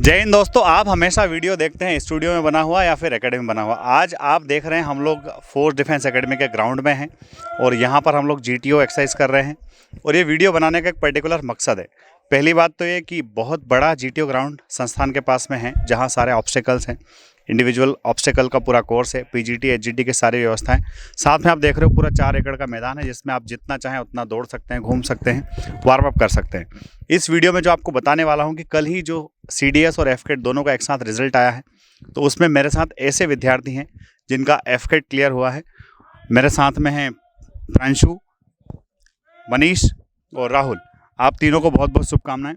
जय हिंद दोस्तों, आप हमेशा वीडियो देखते हैं स्टूडियो में बना हुआ या फिर एकेडमी बना हुआ। आज आप देख रहे हैं हम लोग फोर्स डिफेंस एकेडमी के ग्राउंड में हैं और यहाँ पर हम लोग जीटीओ एक्सरसाइज कर रहे हैं। और ये वीडियो बनाने का एक पर्टिकुलर मकसद है। पहली बात तो ये कि बहुत बड़ा जीटीओ ग्राउंड संस्थान के पास में है, जहाँ सारे ऑब्स्टेकल्स हैं, इंडिविजुअल ऑब्स्टेकल का पूरा कोर्स है, पीजीटी एचजीटी की सारी व्यवस्थाएं। साथ में आप देख रहे हो पूरा 4 एकड़ का मैदान है, जिसमें आप जितना चाहें उतना दौड़ सकते हैं, घूम सकते हैं, वार्म अप कर सकते हैं। इस वीडियो में जो आपको बताने वाला हूं कि कल ही जो सीडीएस और एफकेट दोनों का एक साथ रिजल्ट आया है, तो उसमें मेरे साथ ऐसे विद्यार्थी हैं जिनका एफकेट क्लियर हुआ है। मेरे साथ में हैं प्रांशु, मनीष और राहुल। आप तीनों को बहुत बहुत शुभकामनाएं।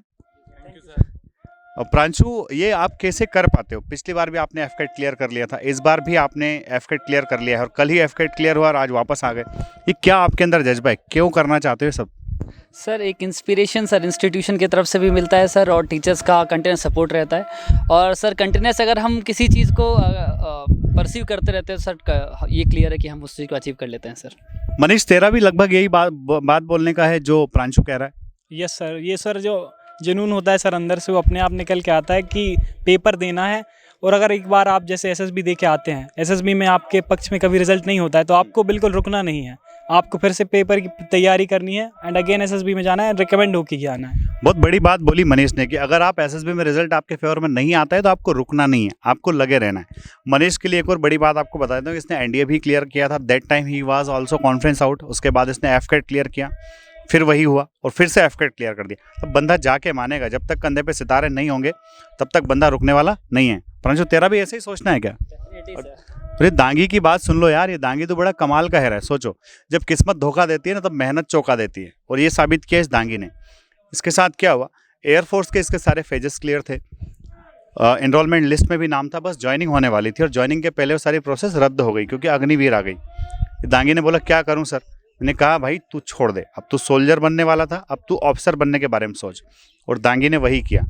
और प्रांशु, ये आप कैसे कर पाते हो? पिछली बार भी आपने एफकेट क्लियर कर लिया था, इस बार भी आपने एफकेट क्लियर कर लिया है और कल ही एफकेट क्लियर हुआ और आज वापस आ गए। ये क्या आपके अंदर जज्बा है, क्यों करना चाहते हो सब? सर, एक इंस्पिरेशन सर इंस्टीट्यूशन की तरफ से भी मिलता है सर, और टीचर्स का कंटिन्यूस सपोर्ट रहता है। और सर कंटिन्यूस अगर हम किसी चीज़ को परसीव करते रहते हैं सर, ये क्लियर है कि हम उस चीज़ को अचीव कर लेते हैं सर। मनीष, तेरा भी लगभग यही बात बोलने का है जो प्रांशु कह रहा है। यस सर, ये सर जो जुनून होता है सर अंदर से, वो अपने आप निकल के आता है कि पेपर देना है। और अगर एक बार आप जैसे एसएसबी दे के आते हैं, एसएसबी में आपके पक्ष में कभी रिजल्ट नहीं होता है, तो आपको बिल्कुल रुकना नहीं है, आपको फिर से पेपर की तैयारी करनी है एंड अगेन एसएसबी में जाना है, रिकमेंड होके ही आना है। बहुत बड़ी बात बोली मनीष ने कि अगर आप एसएसबी में रिजल्ट आपके फेवर में नहीं आता है तो आपको रुकना नहीं है, आपको लगे रहना है। मनीष के लिए एक और बड़ी बात आपको बता देता हूँ, इसने एनडीए भी क्लियर किया था। That time he was also conference out. उसके बाद इसने एफकेट क्लियर किया, फिर वही हुआ और फिर से एफकेट क्लियर कर दिया। तो बंदा जाके मानेगा, जब तक कंधे पे सितारे नहीं होंगे तब तक बंदा रुकने वाला नहीं है। परंतु तेरा भी ऐसे ही सोचना है क्या? अरे दांगी की बात सुन लो यार, ये दांगी तो बड़ा कमाल का है। सोचो, जब किस्मत धोखा देती है ना, तब मेहनत चौंका देती है, और ये साबित किया इस दांगी ने। इसके साथ क्या हुआ, एयरफोर्स के इसके सारे फेजेस क्लियर थे, एनरोलमेंट लिस्ट में भी नाम था, बस ज्वाइनिंग होने वाली थी और ज्वाइनिंग के पहले वो सारी प्रोसेस रद्द हो गई क्योंकि अग्निवीर आ गई। दांगी ने बोला क्या करूं सर? मैंने कहा भाई तू छोड़ दे, अब तू सोल्जर बनने वाला था, अब तू ऑफिसर बनने के बारे में सोच। और दांगी ने वही किया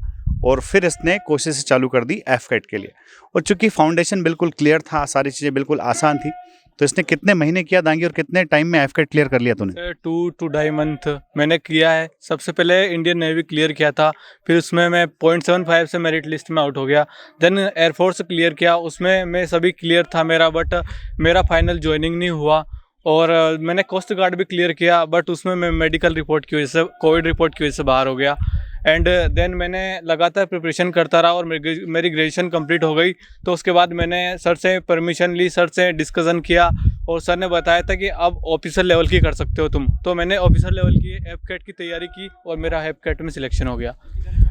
और फिर इसने कोशिश चालू कर दी एफकेट के लिए। और चूंकि फाउंडेशन बिल्कुल क्लियर था, सारी चीज़ें बिल्कुल आसान थी, तो इसने कितने महीने किया दांगी और कितने टाइम में एफकेट क्लियर कर लिया तूने? 2 to 2.5 मंथ मैंने किया है। सबसे पहले इंडियन नेवी क्लियर किया था, फिर उसमें मैं 0.75 से मेरिट लिस्ट में आउट हो गया। देन एयरफोर्स क्लियर किया, उसमें मैं सभी क्लियर था मेरा, बट मेरा फाइनल ज्वाइनिंग नहीं हुआ। और मैंने कोस्ट गार्ड भी क्लियर किया, बट उसमें मैं मेडिकल रिपोर्ट की वजह से, कोविड रिपोर्ट की वजह से बाहर हो गया। एंड देन मैंने लगातार प्रिपरेशन करता रहा और मेरी ग्रेजुएशन कंप्लीट हो गई। तो उसके बाद मैंने सर से परमिशन ली, सर से डिस्कशन किया और सर ने बताया था कि अब ऑफिसर लेवल की कर सकते हो तुम। तो मैंने ऑफिसर लेवल की एफकेट की तैयारी की और मेरा एफकेट में सिलेक्शन हो गया।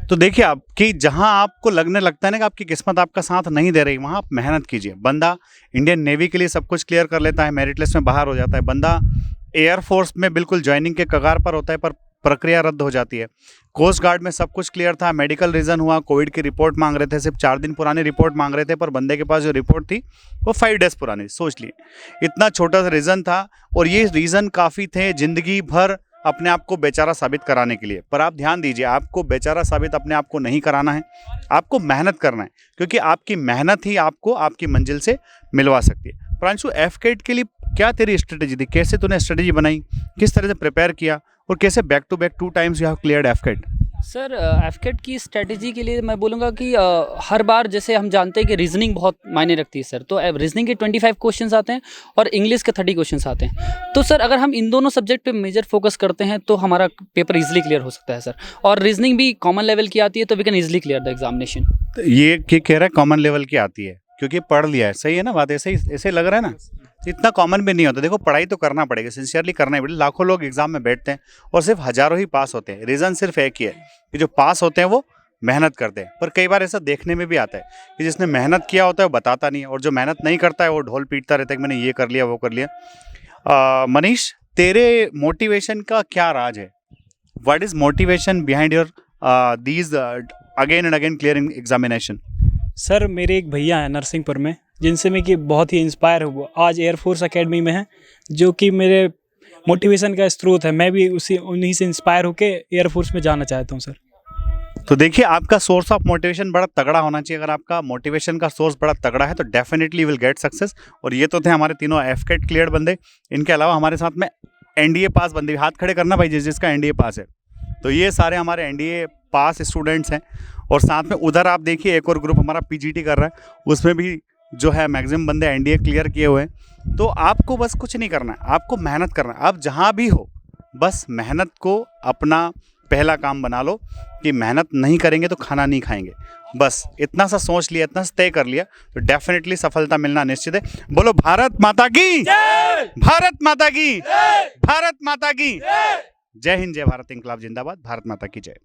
तो देखिए, आप कि जहां आपको लगने लगता है ना कि आपकी किस्मत आपका साथ नहीं दे रही, वहां आप मेहनत कीजिए। बंदा इंडियन नेवी के लिए सब कुछ क्लियर कर लेता है, मेरिट लिस्ट में बाहर हो जाता है। बंदा एयरफोर्स में बिल्कुल ज्वाइनिंग के कगार पर होता है, पर प्रक्रिया रद्द हो जाती है। कोस्ट गार्ड में सब कुछ क्लियर था, मेडिकल रीज़न हुआ, कोविड की रिपोर्ट मांग रहे थे, सिर्फ 4 दिन पुरानी रिपोर्ट मांग रहे थे, पर बंदे के पास जो रिपोर्ट थी वो 5 डेज पुरानी। सोच लिए, इतना छोटा सा रीज़न था और ये रीज़न काफ़ी थे ज़िंदगी भर अपने आप को बेचारा साबित कराने के लिए। पर आप ध्यान दीजिए, आपको बेचारा साबित अपने आप को नहीं कराना है, आपको मेहनत करना है, क्योंकि आपकी मेहनत ही आपको आपकी मंजिल से मिलवा सकती है। प्रांशु, एफकेट के लिए क्या तेरी स्ट्रेटेजी थी? कैसे तूने स्ट्रेटेजी बनाई, किस तरह से प्रिपेयर किया और कैसे back to back 2 times you have cleared AFCAT? Sir, AFCAT की स्ट्रेटजी के लिए मैं बोलूँगा कि हर बार जैसे हम जानते हैं कि रीजनिंग बहुत मायने रखती है सर, तो रीजनिंग के 25 क्वेश्चंस आते हैं और इंग्लिश के 30 क्वेश्चंस आते हैं। तो सर अगर हम इन दोनों सब्जेक्ट पे मेजर फोकस करते हैं तो हमारा पेपर इजीली क्लियर हो सकता है सर। और रीजनिंग भी कॉमन लेवल की आती है, तो we can easily clear the examination. ये कह रहा है कॉमन लेवल की आती है क्योंकि पढ़ लिया है, सही है ना बात? ऐसे लग रहा है ना? इतना कॉमन भी नहीं होता। देखो, पढ़ाई तो करना पड़ेगा, सिंसियरली करना ही पड़ेगा। लाखों लोग एग्जाम में बैठते हैं और सिर्फ हजारों ही पास होते हैं। रीज़न सिर्फ एक ही है कि जो पास होते हैं वो मेहनत करते हैं। पर कई बार ऐसा देखने में भी आता है कि जिसने मेहनत किया होता है वो बताता नहीं है, और जो मेहनत नहीं करता है वो ढोल पीटता रहता है कि मैंने ये कर लिया वो कर लिया। मनीष, तेरे मोटिवेशन का क्या राज है? What is motivation behind your these again and again clearing examination? Sir, मेरे एक भैया हैं नरसिंहपुर में, जिनसे मैं कि बहुत ही इंस्पायर हुआ, आज एयरफोर्स एकेडमी में हैं, जो कि मेरे मोटिवेशन का स्रोत है। मैं भी उन्हीं से इंस्पायर होकर एयरफोर्स में जाना चाहता हूं सर। तो देखिए, आपका सोर्स ऑफ मोटिवेशन बड़ा तगड़ा होना चाहिए। अगर आपका मोटिवेशन का सोर्स बड़ा तगड़ा है तो डेफिनेटली विल गेट सक्सेस। और ये तो थे हमारे तीनों एफकेट क्लियर बंदे। इनके अलावा हमारे साथ में एनडीए पास बंदे, हाथ खड़े करना भाई जिसका एनडीए पास है। तो ये सारे हमारे एनडीए पास स्टूडेंट्स हैं और साथ में उधर आप देखिए एक और ग्रुप हमारा पीजीटी कर रहा है, उसमें भी जो है मैक्सिमम बंदे एनडीए क्लियर किए हुए हैं। तो आपको बस कुछ नहीं करना है, आपको मेहनत करना है। आप जहाँ भी हो बस मेहनत को अपना पहला काम बना लो कि मेहनत नहीं करेंगे तो खाना नहीं खाएंगे। बस इतना सा सोच लिया, इतना सा तय कर लिया तो डेफिनेटली सफलता मिलना निश्चित है। बोलो भारत माता की, भारत माता की, भारत माता की जय हिंद, जय भारत, इंकलाब जिंदाबाद, भारत माता की जय।